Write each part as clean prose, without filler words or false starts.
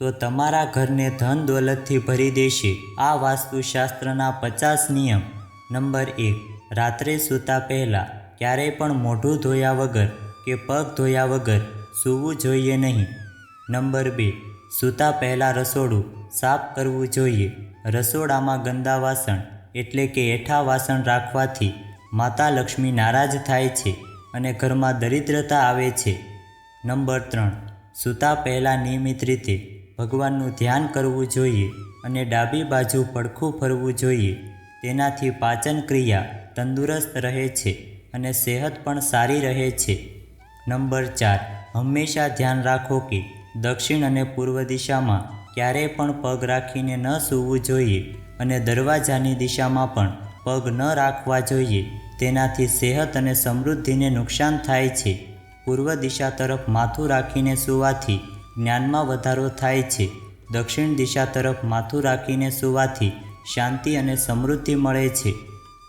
તો તમારા ઘરને ધન દોલતથી ભરી દેશે। આ વાસ્તુશાસ્ત્રના 50 નિયમ। નંબર 1, રાત્રે સૂતા પહેલાં ક્યારેય પણ મોઢું ધોયા વગર કે પગ ધોયા વગર સૂવું જોઈએ નહીં। નંબર 2, સૂતા પહેલાં રસોડું સાફ કરવું જોઈએ। રસોડામાં ગંદા વાસણ એટલે કે એઠા વાસણ રાખવાથી માતા લક્ષ્મી નારાજ થાય છે અને ઘરમાં દરિદ્રતા આવે છે। નંબર 3, સૂતા પહેલાં નિયમિત રીતે ભગવાનનું ધ્યાન કરવું જોઈએ અને ડાબી બાજુ પડખું ફરવું જોઈએ। તેનાથી પાચન ક્રિયા તંદુરસ્ત રહે છે અને સેહત પણ સારી રહે છે। નંબર 4, હંમેશા ધ્યાન રાખો કે દક્ષિણ અને પૂર્વ દિશામાં ક્યારેય પણ પગ રાખીને ન સૂવું જોઈએ અને દરવાજાની દિશામાં પણ પગ ન રાખવા જોઈએ। તેનાથી સેહત અને સમૃદ્ધિને નુકસાન થાય છે। પૂર્વ દિશા તરફ માથું રાખીને સૂવાથી જ્ઞાનમાં વધારો થાય છે। દક્ષિણ દિશા તરફ માથું રાખીને સૂવાથી શાંતિ અને સમૃદ્ધિ મળે છે।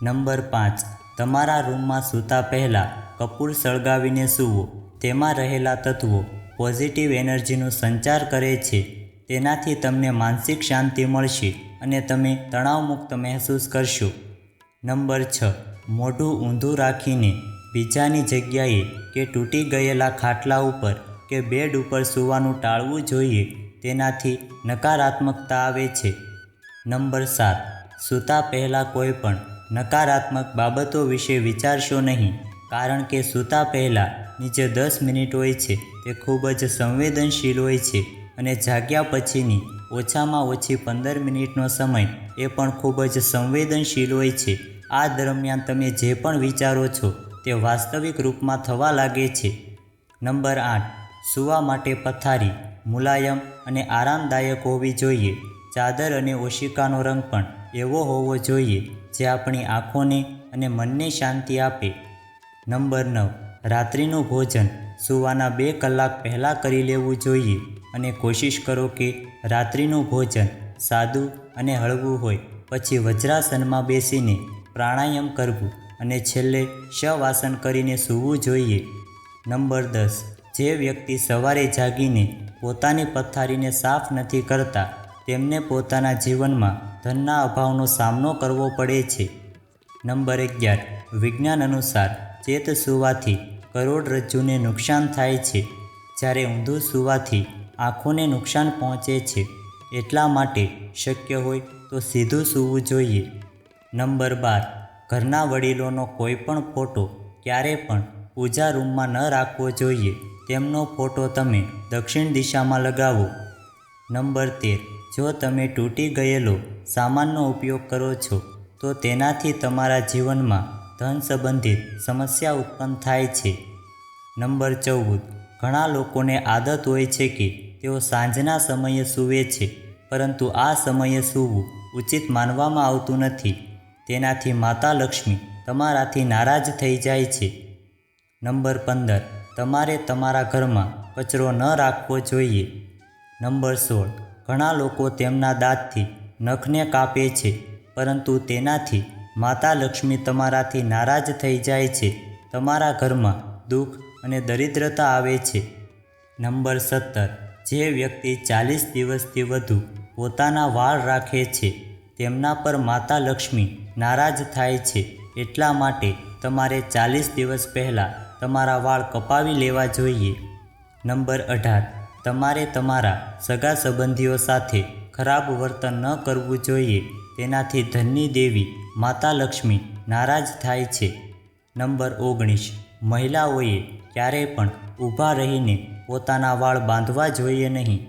નંબર 5, તમારા રૂમમાં સૂતા પહેલાં કપૂર સળગાવીને સૂવો। તેમાં રહેલા તત્વો પોઝિટિવ એનર્જીનો સંચાર કરે છે। તેનાથી તમને માનસિક શાંતિ મળશે અને તમે તણાવમુક્ત મહેસૂસ કરશો। નંબર 6, મોઢું ઊંધું રાખીને બીજાની જગ્યાએ કે તૂટી ગયેલા ખાટલા ઉપર કે બેડ ઉપર સૂવાનું ટાળવું જોઈએ। તેનાથી નકારાત્મકતા આવે છે। નંબર 7, સૂતા પહેલાં કોઈ પણ નકારાત્મક બાબતો વિશે વિચારશો નહીં, કારણ કે સૂતા પહેલાંની જે 10 મિનિટ હોય છે તે ખૂબ જ સંવેદનશીલ હોય છે અને જાગ્યા પછીની ઓછામાં ઓછી 15 મિનિટનો સમય એ પણ ખૂબ જ સંવેદનશીલ હોય છે। આ દરમિયાન તમે જે પણ વિચારો છો તે વાસ્તવિક રૂપમાં થવા લાગે છે। નંબર 8, સૂવા માટે પથારી મુલાયમ અને આરામદાયક હોવી જોઈએ। ચાદર અને ઓશિકાનો રંગ પણ એવો હોવો જોઈએ જે આપણી આંખોને અને મનને શાંતિ આપે। નંબર 9, રાત્રિનું ભોજન સૂવાના 2 કલાક પહેલાં કરી લેવું જોઈએ અને કોશિશ કરો કે રાત્રિનું ભોજન સાદું અને હળવું હોય। પછી વજ્રાસનમાં બેસીને પ્રાણાયામ કરવું અને છેલ્લે શવાસન કરીને સૂવું જોઈએ। નંબર 10, જે વ્યક્તિ સવારે જાગીને પોતાની પથારીને સાફ નથી કરતા તેમને પોતાના જીવનમાં ધનના અભાવનો સામનો કરવો પડે છે। નંબર 11, વિજ્ઞાન અનુસાર ચેત સૂવાથી કરોડરજ્જુને નુકસાન થાય છે, જ્યારે ઊંધું સૂવાથી આંખોને નુકસાન પહોંચે છે। એટલા માટે શક્ય હોય તો સીધું સૂવું જોઈએ। નંબર 12, ઘરના વડીલોનો કોઈ પણ ફોટો ક્યારે પણ પૂજા રૂમમાં ન રાખવો જોઈએ। તેમનો ફોટો તમે દક્ષિણ દિશામાં લગાવો। નંબર 13, જો તમે તૂટી ગયેલો સામાનનો ઉપયોગ કરો છો તો તેનાથી તમારા જીવનમાં ધન સંબંધિત સમસ્યા ઉત્પન્ન થાય છે। નંબર 14, ઘણા લોકોને આદત હોય છે કે તેઓ સાંજના સમયે સૂવે છે, પરંતુ આ સમયે સૂવું ઉચિત માનવામાં આવતું નથી। તેનાથી માતા લક્ષ્મી તમારાથી નારાજ થઈ જાય છે। નંબર 15, તમારે તમારા ઘરમાં કચરો ન રાખવો જોઈએ। નંબર 16, ઘણા લોકો તેમના દાંતથી નખને કાપે છે, પરંતુ તેનાથી માતા લક્ષ્મી તમારાથી નારાજ થઈ જાય છે। તમારા ઘરમાં દુઃખ અને દરિદ્રતા આવે છે। નંબર 17, જે વ્યક્તિ 40 દિવસથી વધુ પોતાના વાળ રાખે છે તેમના પર માતા લક્ષ્મી નારાજ થાય છે। એટલા માટે તમારે 40 દિવસ પહેલાં તમારા વાળ કપાવી લેવા જોઈએ। નંબર 18, તમારે તમારા સગા સંબંધીઓ સાથે ખરાબ વર્તન ન કરવું જોઈએ। તેનાથી ધનની દેવી માતા લક્ષ્મી નારાજ થાય છે। નંબર 19, મહિલાઓએ ક્યારેય પણ ઊભા રહીને પોતાના વાળ બાંધવા જોઈએ નહીં।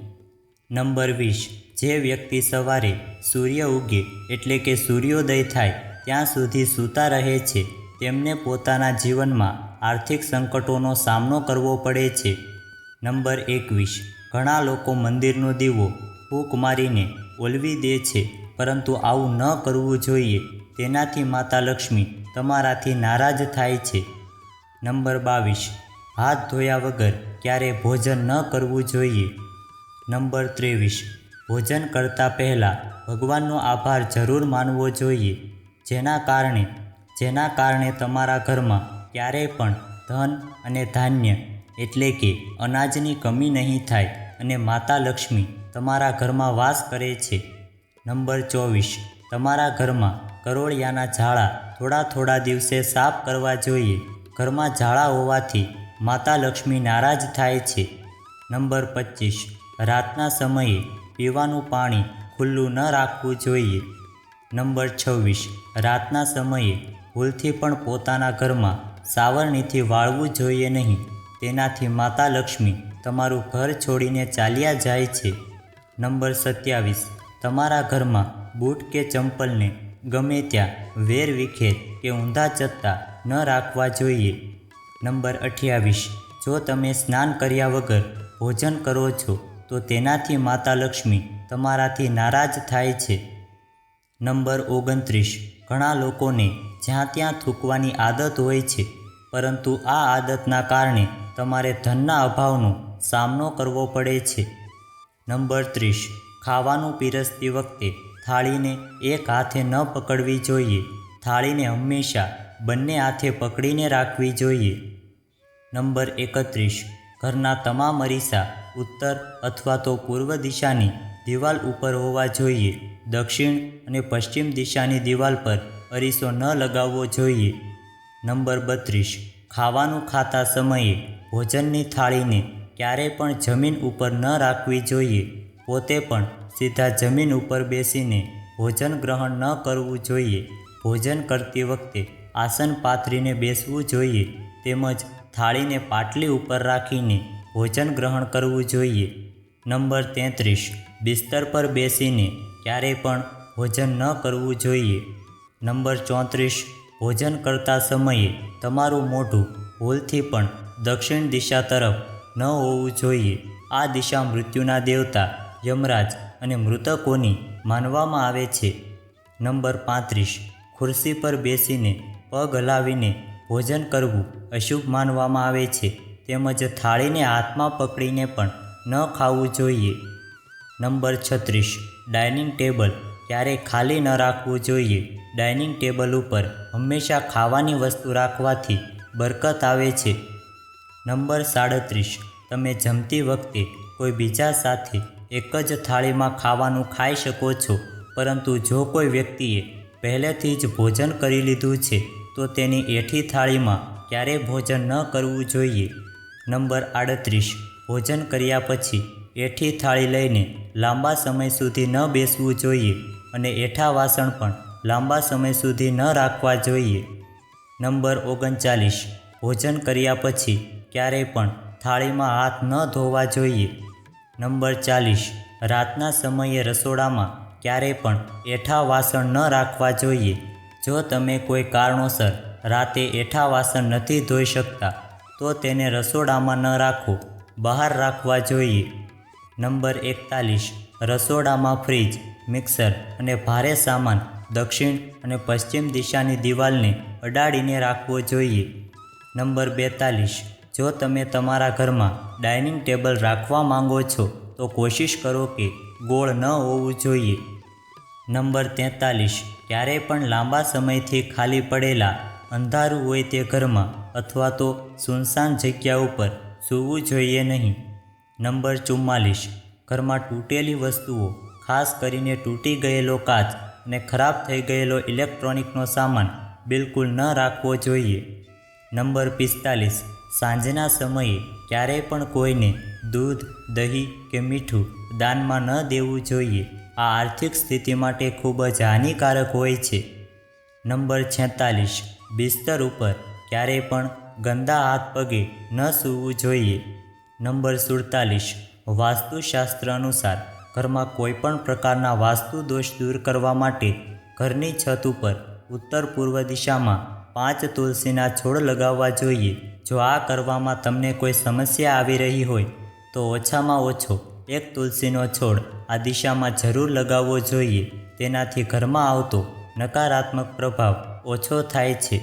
નંબર 20, જે વ્યક્તિ સવારે સૂર્ય ઉગે એટલે કે સૂર્યોદય થાય ત્યાં સુધી સૂતા રહે છે તેમને પોતાના જીવનમાં આર્થિક સંકટોનો સામનો કરવો પડે છે। નંબર 21, ઘણા લોકો મંદિરનો દીવો ફૂંક મારીને ઓલવી દે છે, પરંતુ આવું ન કરવું જોઈએ। તેનાથી માતા લક્ષ્મી તમારાથી નારાજ થાય છે। નંબર 22, હાથ ધોયા વગર ક્યારેય ભોજન ન કરવું જોઈએ। નંબર 23, ભોજન કરતાં પહેલાં ભગવાનનો આભાર જરૂર માનવો જોઈએ, જેના કારણે તમારા ઘરમાં ક્યારેય પણ ધન અને ધાન્ય એટલે કે અનાજની કમી નહીં થાય અને માતા લક્ષ્મી તમારા ઘરમાં વાસ કરે છે. નંબર 24, તમારા ઘરમાં કરોળિયાના જાળા થોડા દિવસે સાફ કરવા જોઈએ. ઘરમાં જાળા હોવાથી માતા લક્ષ્મી નારાજ થાય છે. નંબર 25, રાતના સમયે પીવાનું પાણી ખુલ્લું ન રાખવું જોઈએ. નંબર 26, રાતના સમયે ભૂલથી પણ પોતાના ઘરમાં સાવરણીથી વાળવું જોઈએ નહીં. તેનાથી માતા લક્ષ્મી તમારું ઘર છોડીને ચાલ્યા જાય છે. નંબર 27, તમારા ઘરમાં બૂટ કે ચંપલને ગમે ત્યાં વેરવિખેર કે ઊંધા ચત્તા ન રાખવા જોઈએ. નંબર 28, જો તમે સ્નાન કર્યા વગર ભોજન કરો છો તો તેનાથી માતા લક્ષ્મી તમારાથી નારાજ થાય છે. નંબર 29, ઘણા લોકોને જ્યાં ત્યાં થૂકવાની આદત હોય છે, પરંતુ આ આદતના કારણે તમારે ધનના અભાવનો સામનો કરવો પડે છે. નંબર 30, ખાવાનું પીરસતી વખતે થાળીને એક હાથે ન પકડવી જોઈએ. થાળીને હંમેશા બંને હાથે પકડીને રાખવી જોઈએ. નંબર 31, ઘરના તમામ અરીસા ઉત્તર અથવા તો પૂર્વ દિશાની દિવાલ ઉપર હોવા જોઈએ. દક્ષિણ અને પશ્ચિમ દિશાની દિવાલ પર અરીસો ન લગાવવો જોઈએ. નંબર 32, ખાવાનું ખાતા સમયે ભોજનની થાળીને ક્યારેય પણ જમીન ઉપર ન રાખવી જોઈએ. પોતે પણ સીધા જમીન ઉપર બેસીને ભોજન ગ્રહણ ન કરવું જોઈએ. ભોજન કરતી વખતે આસન પાથરીને બેસવું જોઈએ, તેમજ થાળીને પાટલી ઉપર રાખીને ભોજન ગ્રહણ કરવું જોઈએ. નંબર 33, બિસ્તર પર બેસીને ક્યારેય પણ ભોજન ન કરવું જોઈએ. નંબર 34, ભોજન કરતા સમયે તમારું મોઢું ભૂલથી પણ દક્ષિણ દિશા તરફ ન હોવું જોઈએ. આ દિશા મૃત્યુના દેવતા યમરાજ અને મૃતકોની માનવામાં આવે છે. નંબર 35, ખુરશી પર બેસીને પગ હલાવીને ભોજન કરવું અશુભ માનવામાં આવે છે, તેમજ થાળીને હાથમાં પકડીને પણ ન ખાવું જોઈએ. નંબર 36, ડાઇનિંગ ટેબલ ક્યારેય ખાલી ન રાખવું જોઈએ. ડાઇનિંગ ટેબલ ઉપર હંમેશા ખાવાની વસ્તુ રાખવાથી બરકત આવે છે. નંબર 37, તમે જમતી વખતે કોઈ બીજા સાથે એક જ થાળીમાં ખાવાનું ખાઈ શકો છો, પરંતુ જો કોઈ વ્યક્તિએ પહેલેથી જ ભોજન કરી લીધું છે તો તેની એઠી થાળીમાં ક્યારેય ભોજન ન કરવું જોઈએ. નંબર 38, ભોજન કર્યા પછી એઠી થાળી લઈને લાંબા સમય સુધી ન બેસવું જોઈએ અને એઠા વાસણ પણ લાંબા સમય સુધી ન રાખવા જોઈએ. નંબર 39, ભોજન કર્યા પછી ક્યારેય પણ થાળીમાં હાથ ન ધોવા જોઈએ. નંબર 40, રાતના સમયે રસોડામાં ક્યારેય પણ એઠા વાસણ ન રાખવા જોઈએ. જો તમે કોઈ કારણોસર રાતે એઠા વાસણ નથી ધોઈ શકતા તો તેને રસોડામાં ન રાખો, બહાર રાખવા જોઈએ. નંબર 41, રસોડામાં ફ્રીજ, મિક્સર અને ભારે સામાન દક્ષિણ અને પશ્ચિમ દિશાની દિવાલને અડાડીને રાખવો જોઈએ. નંબર 42, જો તમે તમારા ઘરમાં ડાઇનિંગ ટેબલ રાખવા માંગો છો તો કોશિશ કરો કે ગોળ ન હોવું જોઈએ. નંબર 43, ક્યારેય પણ લાંબા સમયથી ખાલી પડેલા અંધારું હોય તે ઘરમાં અથવા તો સુનસાન જગ્યા ઉપર સૂવું જોઈએ નહીં. નંબર 44, ઘરમાં તૂટેલી વસ્તુઓ, ખાસ કરીને તૂટી ગયેલો કાચ અને ખરાબ થઈ ગયેલો ઇલેક્ટ્રોનિકનો સામાન બિલકુલ ન રાખવો જોઈએ. નંબર 45, સાંજના સમયે ક્યારેય પણ કોઈને દૂધ, દહીં કે મીઠું દાનમાં ન દેવું જોઈએ. આ આર્થિક સ્થિતિ માટે ખૂબ જ હાનિકારક હોય છે. નંબર 46, બિસ્તર ઉપર ક્યારેય પણ ગંદા હાથ પગે ન સૂવું જોઈએ. નંબર 47, વાસ્તુશાસ્ત્ર અનુસાર ઘરમાં કોઈપણ પ્રકારના વાસ્તુ દોષ દૂર કરવા માટે ઘરની છત ઉપર ઉત્તર પૂર્વ દિશામાં 5 તુલસીના છોડ લગાવવા જોઈએ. જો આ કરવામાં તમને કોઈ સમસ્યા આવી રહી હોય તો ઓછામાં ઓછો 1 તુલસીનો છોડ આ દિશામાં જરૂર લગાવવો જોઈએ. તેનાથી ઘરમાં આવતો નકારાત્મક પ્રભાવ ઓછો થાય છે.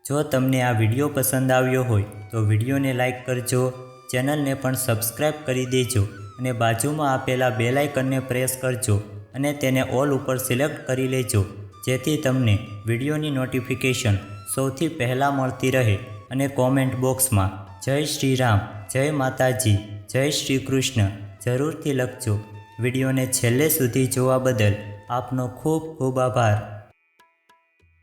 જો તમને આ વિડીયો પસંદ આવ્યો હોય તો વિડીયોને લાઈક કરજો, ચેનલને પણ સબસ્ક્રાઈબ કરી દેજો અને બાજુમાં આપેલા બેલ આઇકનને પ્રેસ કરજો અને તેને ઓલ ઉપર સિલેક્ટ કરી લેજો, જેથી તમને વિડીયોની નોટિફિકેશન સૌથી પહેલાં મળતી રહે. અને કોમેન્ટ બોક્સમાં જય શ્રી રામ, જય માતાજી, જય શ્રી કૃષ્ણ જરૂરથી લખજો. વિડીયોને છેલ્લે સુધી જોવા બદલ આપનો ખૂબ ખૂબ આભાર.